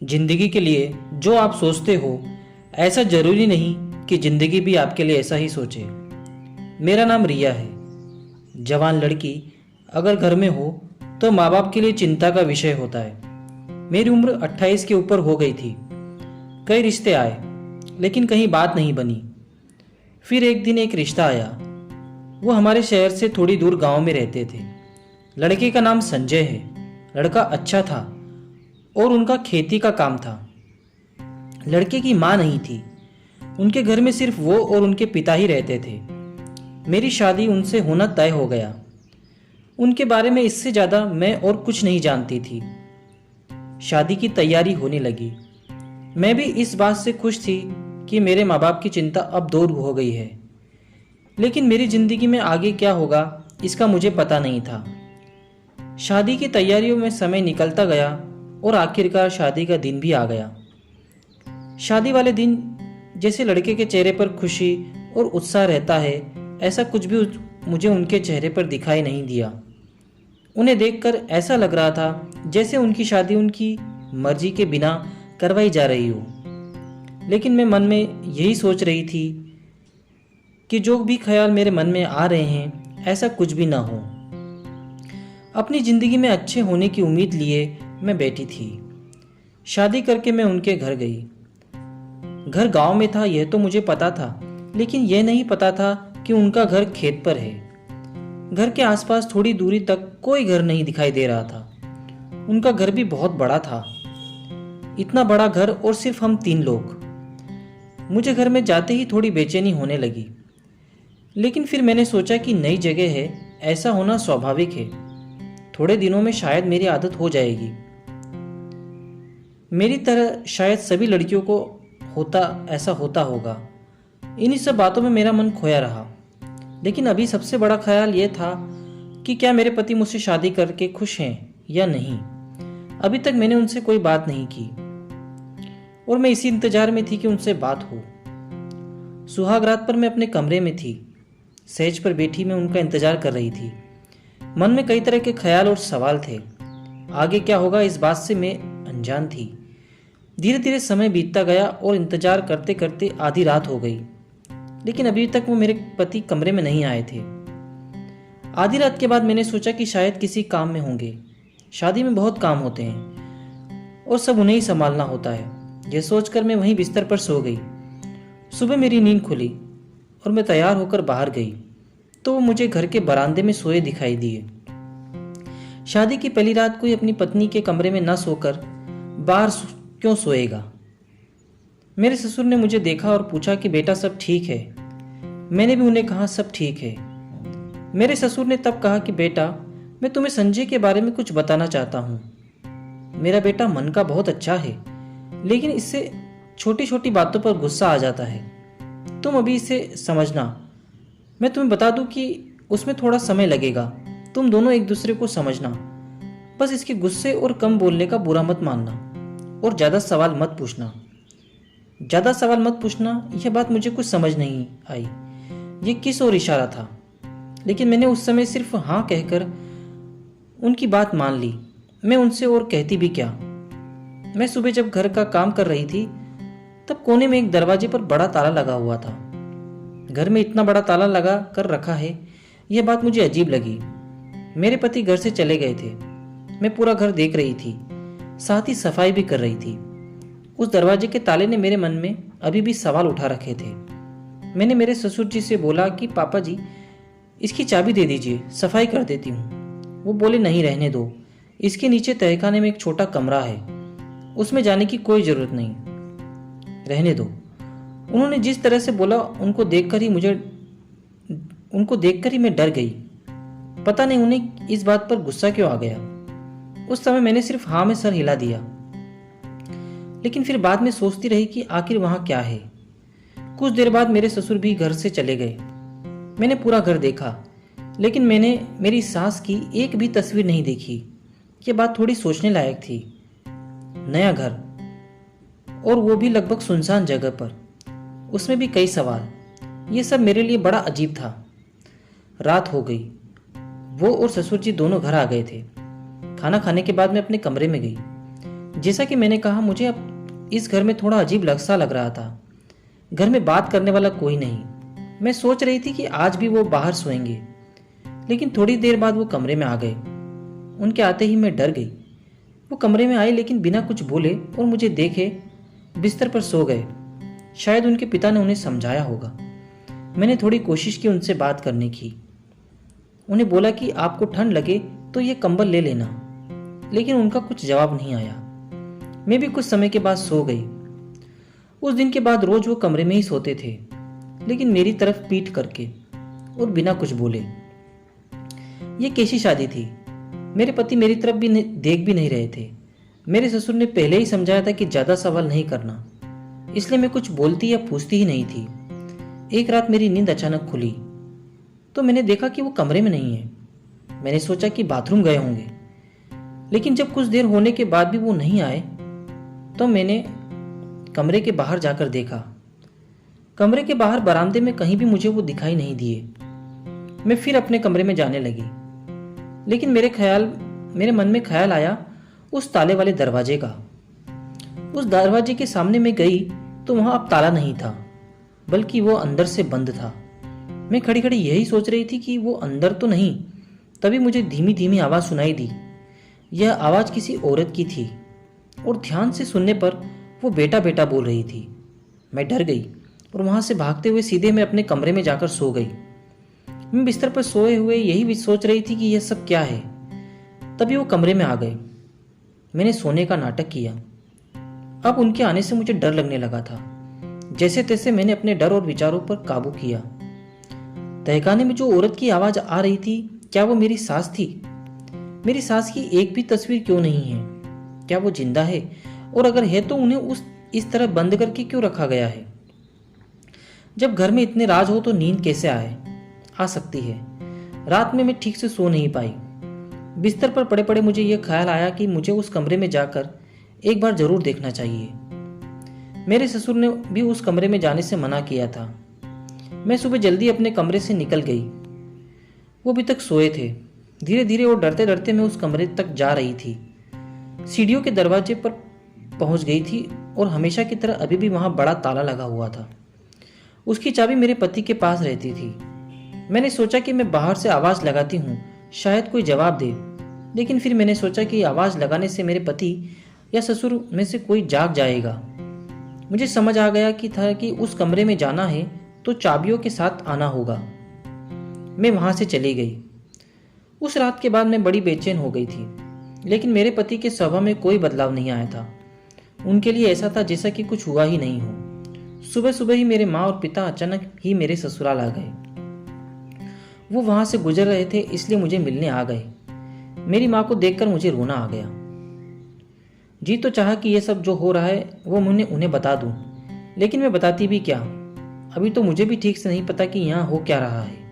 जिंदगी के लिए जो आप सोचते हो, ऐसा जरूरी नहीं कि जिंदगी भी आपके लिए ऐसा ही सोचे। मेरा नाम रिया है। जवान लड़की अगर घर में हो तो माँ बाप के लिए चिंता का विषय होता है। मेरी उम्र 28 के ऊपर हो गई थी। कई रिश्ते आए लेकिन कहीं बात नहीं बनी। फिर एक दिन एक रिश्ता आया। वो हमारे शहर से थोड़ी दूर गांव में रहते थे। लड़के का नाम संजय है। लड़का अच्छा था और उनका खेती का काम था। लड़के की माँ नहीं थी। उनके घर में सिर्फ वो और उनके पिता ही रहते थे। मेरी शादी उनसे होना तय हो गया। उनके बारे में इससे ज़्यादा मैं और कुछ नहीं जानती थी। शादी की तैयारी होने लगी। मैं भी इस बात से खुश थी कि मेरे माँ बाप की चिंता अब दूर हो गई है। लेकिन मेरी ज़िंदगी में आगे क्या होगा इसका मुझे पता नहीं था। शादी की तैयारियों में समय निकलता गया और आखिरकार शादी का दिन भी आ गया। शादी वाले दिन जैसे लड़के के चेहरे पर खुशी और उत्साह रहता है, ऐसा कुछ भी मुझे उनके चेहरे पर दिखाई नहीं दिया। उन्हें देखकर ऐसा लग रहा था जैसे उनकी शादी उनकी मर्जी के बिना करवाई जा रही हो। लेकिन मैं मन में यही सोच रही थी कि जो भी ख्याल मेरे मन में आ रहे हैं ऐसा कुछ भी ना हो। अपनी ज़िंदगी में अच्छे होने की उम्मीद लिए मैं बैठी थी। शादी करके मैं उनके घर गई। घर गांव में था यह तो मुझे पता था, लेकिन यह नहीं पता था कि उनका घर खेत पर है। घर के आसपास थोड़ी दूरी तक कोई घर नहीं दिखाई दे रहा था। उनका घर भी बहुत बड़ा था। इतना बड़ा घर और सिर्फ हम 3 लोग। मुझे घर में जाते ही थोड़ी बेचैनी होने लगी। लेकिन फिर मैंने सोचा कि नई जगह है, ऐसा होना स्वाभाविक है। थोड़े दिनों में शायद मेरी आदत हो जाएगी। मेरी तरह शायद सभी लड़कियों को ऐसा होता होगा। इन्हीं सब बातों में मेरा मन खोया रहा। लेकिन अभी सबसे बड़ा ख्याल यह था कि क्या मेरे पति मुझसे शादी करके खुश हैं या नहीं। अभी तक मैंने उनसे कोई बात नहीं की और मैं इसी इंतजार में थी कि उनसे बात हो। सुहाग रात पर मैं अपने कमरे में थी। सेज पर बैठी मैं उनका इंतजार कर रही थी। मन में कई तरह के ख्याल और सवाल थे। आगे क्या होगा इस बात से मैं अनजान थी। धीरे धीरे समय बीतता गया और इंतजार करते करते आधी रात हो गई। लेकिन अभी तक वो मेरे पति कमरे में नहीं आए थे। आधी रात के बाद मैंने सोचा कि शायद किसी काम में होंगे। शादी में बहुत काम होते हैं और सब उन्हें ही संभालना होता है। यह सोचकर मैं वहीं बिस्तर पर सो गई। सुबह मेरी नींद खुली और मैं तैयार होकर बाहर गई तो वो मुझे घर के बरामदे में सोए दिखाई दिए। शादी की पहली रात कोई अपनी पत्नी के कमरे में न सोकर बाहर क्यों सोएगा। मेरे ससुर ने मुझे देखा और पूछा कि बेटा सब ठीक है। मैंने भी उन्हें कहा सब ठीक है। मेरे ससुर ने तब कहा कि बेटा मैं तुम्हें संजय के बारे में कुछ बताना चाहता हूँ। मेरा बेटा मन का बहुत अच्छा है, लेकिन इससे छोटी छोटी बातों पर गुस्सा आ जाता है। तुम अभी इसे समझना। मैं तुम्हें बता दूं कि उसमें थोड़ा समय लगेगा। तुम दोनों एक दूसरे को समझना। बस इसके गुस्से और कम बोलने का बुरा मत मानना और ज़्यादा सवाल मत पूछना। ज़्यादा सवाल मत पूछना, यह बात मुझे कुछ समझ नहीं आई। ये किस ओर इशारा था, लेकिन मैंने उस समय सिर्फ हाँ कहकर उनकी बात मान ली। मैं उनसे और कहती भी क्या। मैं सुबह जब घर का काम कर रही थी तब कोने में एक दरवाजे पर बड़ा ताला लगा हुआ था। घर में इतना बड़ा ताला लगा कर रखा है, यह बात मुझे अजीब लगी। मेरे पति घर से चले गए थे। मैं पूरा घर देख रही थी, साथ ही सफाई भी कर रही थी। उस दरवाजे के ताले ने मेरे मन में अभी भी सवाल उठा रखे थे। मैंने मेरे ससुर जी से बोला कि पापा जी इसकी चाबी दे दीजिए, सफाई कर देती हूँ। वो बोले नहीं, रहने दो। इसके नीचे तहखाने में एक छोटा कमरा है, उसमें जाने की कोई ज़रूरत नहीं, रहने दो। उन्होंने जिस तरह से बोला उनको देखकर ही मैं डर गई। पता नहीं उन्हें इस बात पर गुस्सा क्यों आ गया। उस समय मैंने सिर्फ हाँ में सर हिला दिया। लेकिन फिर बाद में सोचती रही कि आखिर वहां क्या है। कुछ देर बाद मेरे ससुर भी घर से चले गए। मैंने पूरा घर देखा, लेकिन मैंने मेरी सास की एक भी तस्वीर नहीं देखी। ये बात थोड़ी सोचने लायक थी। नया घर और वो भी लगभग सुनसान जगह पर, उसमें भी कई सवाल। ये सब मेरे लिए बड़ा अजीब था। रात हो गई। वो और ससुर जी दोनों घर आ गए थे। खाना खाने के बाद मैं अपने कमरे में गई। जैसा कि मैंने कहा, मुझे अब इस घर में थोड़ा अजीब सा लग रहा था। घर में बात करने वाला कोई नहीं। मैं सोच रही थी कि आज भी वो बाहर सोएंगे, लेकिन थोड़ी देर बाद वो कमरे में आ गए। उनके आते ही मैं डर गई। वो कमरे में आए लेकिन बिना कुछ बोले और मुझे देखे बिस्तर पर सो गए। शायद उनके पिता ने उन्हें समझाया होगा। मैंने थोड़ी कोशिश की उनसे बात करने की। उन्हें बोला कि आपको ठंड लगे तो ये कंबल ले लेना, लेकिन उनका कुछ जवाब नहीं आया। मैं भी कुछ समय के बाद सो गई। उस दिन के बाद रोज वो कमरे में ही सोते थे, लेकिन मेरी तरफ पीठ करके और बिना कुछ बोले। ये कैसी शादी थी? मेरे पति मेरी तरफ भी देख भी नहीं रहे थे। मेरे ससुर ने पहले ही समझाया था कि ज्यादा सवाल नहीं करना, इसलिए मैं कुछ बोलती या पूछती ही नहीं थी। एक रात मेरी नींद अचानक खुली तो मैंने देखा कि वो कमरे में नहीं है। मैंने सोचा कि बाथरूम गए होंगे, लेकिन जब कुछ देर होने के बाद भी वो नहीं आए तो मैंने कमरे के बाहर जाकर देखा। कमरे के बाहर बरामदे में कहीं भी मुझे वो दिखाई नहीं दिए। मैं फिर अपने कमरे में जाने लगी, लेकिन मेरे मन में ख्याल आया उस ताले वाले दरवाजे का। उस दरवाजे के सामने मैं गई तो वहां अब ताला नहीं था, बल्कि वो अंदर से बंद था। मैं खड़ी खड़ी यही सोच रही थी कि वो अंदर तो नहीं, तभी मुझे धीमी धीमी आवाज सुनाई दी। यह आवाज किसी औरत की थी और ध्यान से सुनने पर वो बेटा बेटा बोल रही थी। मैं डर गई और वहां से भागते हुए सीधे मैं अपने कमरे में जाकर सो गई। मैं बिस्तर पर सोए हुए यही भी सोच रही थी कि यह सब क्या है। तभी वो कमरे में आ गए। मैंने सोने का नाटक किया। अब उनके आने से मुझे डर लगने लगा था। जैसे तैसे मैंने अपने डर और विचारों पर काबू किया। तहखाने में जो औरत की आवाज आ रही थी, क्या वो मेरी सास थी? मेरी सास की एक भी तस्वीर क्यों नहीं है? क्या वो जिंदा है? और अगर है तो उन्हें इस तरह बंद करके क्यों रखा गया है? जब घर में इतने राज हो तो नींद कैसे आ सकती है? रात में मैं ठीक से सो नहीं पाई। बिस्तर पर पड़े पड़े मुझे यह ख्याल आया कि मुझे उस कमरे में जाकर एक बार जरूर देखना चाहिए। मेरे ससुर ने भी उस कमरे में जाने से मना किया था। मैं सुबह जल्दी अपने कमरे से निकल गई। वो अभी तक सोए थे। धीरे धीरे और डरते डरते मैं उस कमरे तक जा रही थी। सीढ़ियों के दरवाजे पर पहुंच गई थी और हमेशा की तरह अभी भी वहां बड़ा ताला लगा हुआ था। उसकी चाबी मेरे पति के पास रहती थी। मैंने सोचा कि मैं बाहर से आवाज लगाती हूँ, शायद कोई जवाब दे। लेकिन फिर मैंने सोचा कि आवाज लगाने से मेरे पति या ससुर में से कोई जाग जाएगा। मुझे समझ आ गया कि उस कमरे में जाना है तो चाबियों के साथ आना होगा। मैं वहां से चली गई। उस रात के बाद मैं बड़ी बेचैन हो गई थी, लेकिन मेरे पति के स्वभाव में कोई बदलाव नहीं आया था। उनके लिए ऐसा था जैसा कि कुछ हुआ ही नहीं हो। सुबह सुबह ही मेरे माँ और पिता अचानक ही मेरे ससुराल आ गए। वो वहां से गुजर रहे थे, इसलिए मुझे मिलने आ गए। मेरी माँ को देखकर मुझे रोना आ गया। जी तो चाहा कि यह सब जो हो रहा है वो मैं उन्हें बता दूं, लेकिन मैं बताती भी क्या? अभी तो मुझे भी ठीक से नहीं पता कि यहाँ हो क्या रहा है।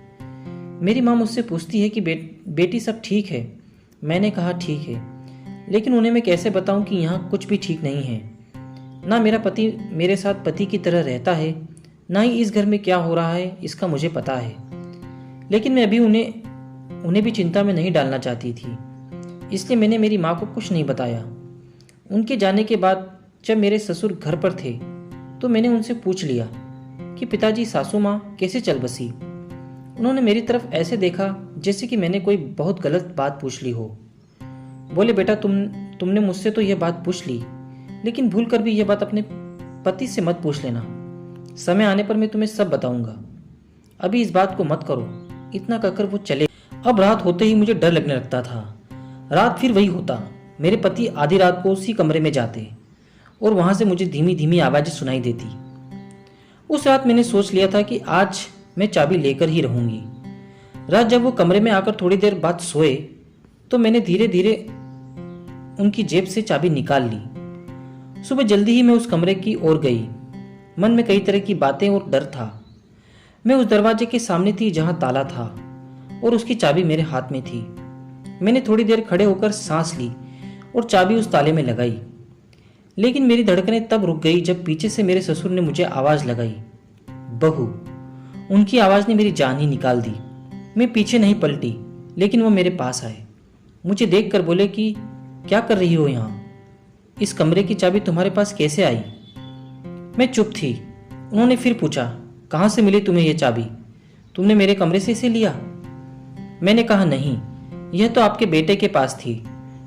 मेरी माँ मुझसे पूछती है कि बेटी सब ठीक है। मैंने कहा ठीक है, लेकिन उन्हें मैं कैसे बताऊं कि यहाँ कुछ भी ठीक नहीं है। ना मेरा पति मेरे साथ पति की तरह रहता है, ना ही इस घर में क्या हो रहा है इसका मुझे पता है। लेकिन मैं अभी उन्हें भी चिंता में नहीं डालना चाहती थी, इसलिए मैंने मेरी माँ को कुछ नहीं बताया। उनके जाने के बाद जब मेरे ससुर घर पर थे तो मैंने उनसे पूछ लिया कि पिताजी सासू माँ कैसे चल बसी। उन्होंने मेरी तरफ ऐसे देखा जैसे कि मैंने कोई बहुत गलत बात पूछ ली हो। बोले, बेटा तुमने मुझसे तो यह बात पूछ ली, लेकिन भूल कर भी यह बात अपने पति से मत पूछ लेना। समय आने पर मैं तुम्हें सब बताऊंगा, अभी इस बात को मत करो। इतना कहकर वो चले। अब रात होते ही मुझे डर लगने लगता था। रात फिर वही होता। मेरे पति आधी रात को उसी कमरे में जाते और वहां से मुझे धीमी धीमी आवाजें सुनाई देती। उस रात मैंने सोच लिया था कि आज मैं चाबी लेकर ही रहूंगी। रात जब वो कमरे में आकर थोड़ी देर बाद सोए तो मैंने धीरे धीरे उनकी जेब से चाबी निकाल ली। सुबह जल्दी ही मैं उस कमरे की ओर गई। मन में कई तरह की बातें और डर था। मैं उस दरवाजे के सामने थी जहां ताला था और उसकी चाबी मेरे हाथ में थी। मैंने थोड़ी देर खड़े होकर सांस ली और चाबी उस ताले में लगाई। लेकिन मेरी धड़कनें तब रुक गई जब पीछे से मेरे ससुर ने मुझे आवाज लगाई, बहू। उनकी आवाज ने मेरी जान ही निकाल दी। मैं पीछे नहीं पलटी, लेकिन वो मेरे पास आए। मुझे देखकर बोले कि क्या कर रही हो यहाँ? इस कमरे की चाबी तुम्हारे पास कैसे आई? मैं चुप थी। उन्होंने फिर पूछा, कहाँ से मिली तुम्हें ये चाबी? तुमने मेरे कमरे से इसे लिया? मैंने कहा, नहीं, यह तो आपके बेटे के पास थी।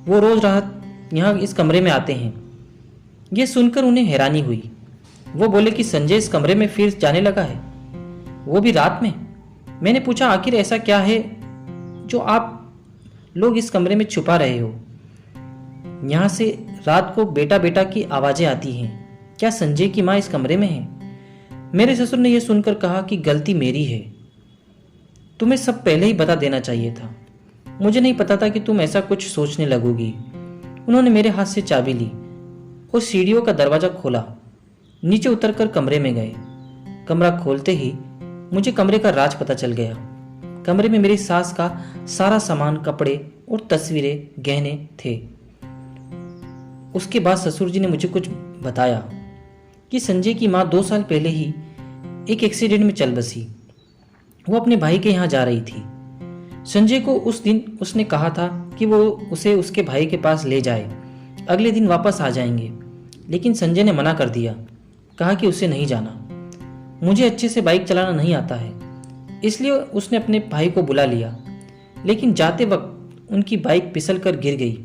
वो रोज रात यहाँ इस कमरे में आते हैं। यह सुनकर उन्हें हैरानी हुई। वो बोले कि संजय इस कमरे में फिर जाने लगा है, वो भी रात में। मैंने पूछा, आखिर ऐसा क्या है जो आप लोग इस कमरे में छुपा रहे हो? यहाँ से रात को बेटा बेटा की आवाज़ें आती हैं। क्या संजय की माँ इस कमरे में है? मेरे ससुर ने यह सुनकर कहा कि गलती मेरी है, तुम्हें सब पहले ही बता देना चाहिए था। मुझे नहीं पता था कि तुम ऐसा कुछ सोचने लगोगी। उन्होंने मेरे हाथ से चाबी ली और सीढ़ियों का दरवाज़ा खोला। नीचे उतरकर कमरे में गए। कमरा खोलते ही मुझे कमरे का राज पता चल गया। कमरे में मेरी सास का सारा सामान, कपड़े और तस्वीरें, गहने थे। उसके बाद ससुर जी ने मुझे कुछ बताया कि संजय की माँ 2 साल पहले ही एक एक्सीडेंट में चल बसी। वो अपने भाई के यहाँ जा रही थी। संजय को उस दिन उसने कहा था कि वो उसे उसके भाई के पास ले जाए, अगले दिन वापस आ जाएंगे। लेकिन संजय ने मना कर दिया, कहा कि उसे नहीं जाना। मुझे अच्छे से बाइक चलाना नहीं आता है, इसलिए उसने अपने भाई को बुला लिया। लेकिन जाते वक्त उनकी बाइक फिसल कर गिर गई।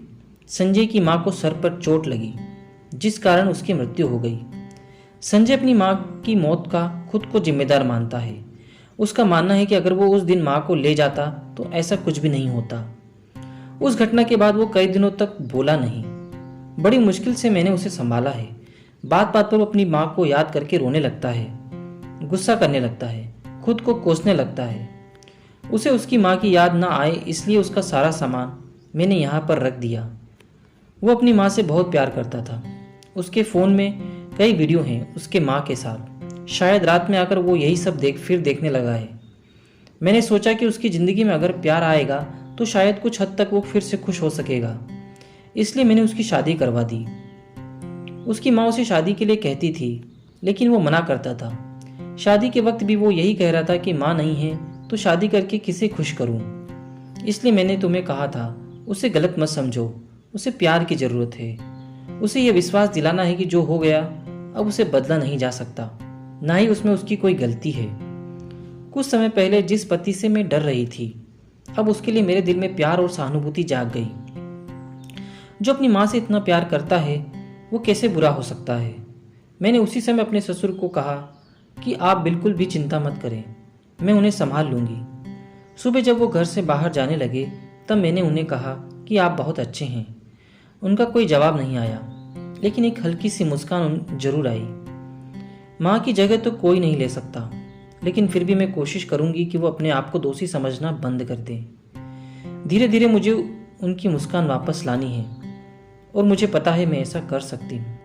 संजय की माँ को सर पर चोट लगी, जिस कारण उसकी मृत्यु हो गई। संजय अपनी माँ की मौत का खुद को जिम्मेदार मानता है। उसका मानना है कि अगर वो उस दिन माँ को ले जाता तो ऐसा कुछ भी नहीं होता। उस घटना के बाद वो कई दिनों तक बोला नहीं। बड़ी मुश्किल से मैंने उसे संभाला है। बात बात पर वो अपनी माँ को याद करके रोने लगता है, गुस्सा करने लगता है, खुद को कोसने लगता है। उसे उसकी माँ की याद ना आए इसलिए उसका सारा सामान मैंने यहाँ पर रख दिया। वो अपनी माँ से बहुत प्यार करता था। उसके फ़ोन में कई वीडियो हैं उसके माँ के साथ। शायद रात में आकर वो यही सब फिर देखने लगा है। मैंने सोचा कि उसकी ज़िंदगी में अगर प्यार आएगा तो शायद कुछ हद तक वो फिर से खुश हो सकेगा। इसलिए मैंने उसकी शादी करवा दी। उसकी माँ उसे शादी के लिए कहती थी, लेकिन वो मना करता था। शादी के वक्त भी वो यही कह रहा था कि माँ नहीं है तो शादी करके किसे खुश करूँ। इसलिए मैंने तुम्हें कहा था, उसे गलत मत समझो, उसे प्यार की ज़रूरत है। उसे यह विश्वास दिलाना है कि जो हो गया अब उसे बदला नहीं जा सकता, ना ही उसमें उसकी कोई गलती है। कुछ समय पहले जिस पति से मैं डर रही थी, अब उसके लिए मेरे दिल में प्यार और सहानुभूति जाग गई। जो अपनी माँ से इतना प्यार करता है वो कैसे बुरा हो सकता है। मैंने उसी समय अपने ससुर को कहा कि आप बिल्कुल भी चिंता मत करें, मैं उन्हें संभाल लूँगी। सुबह जब वो घर से बाहर जाने लगे तब मैंने उन्हें कहा कि आप बहुत अच्छे हैं। उनका कोई जवाब नहीं आया, लेकिन एक हल्की सी मुस्कान जरूर आई। माँ की जगह तो कोई नहीं ले सकता, लेकिन फिर भी मैं कोशिश करूँगी कि वो अपने आप को दोषी समझना बंद कर दें। धीरे धीरे मुझे उनकी मुस्कान वापस लानी है और मुझे पता है मैं ऐसा कर सकती हूँ।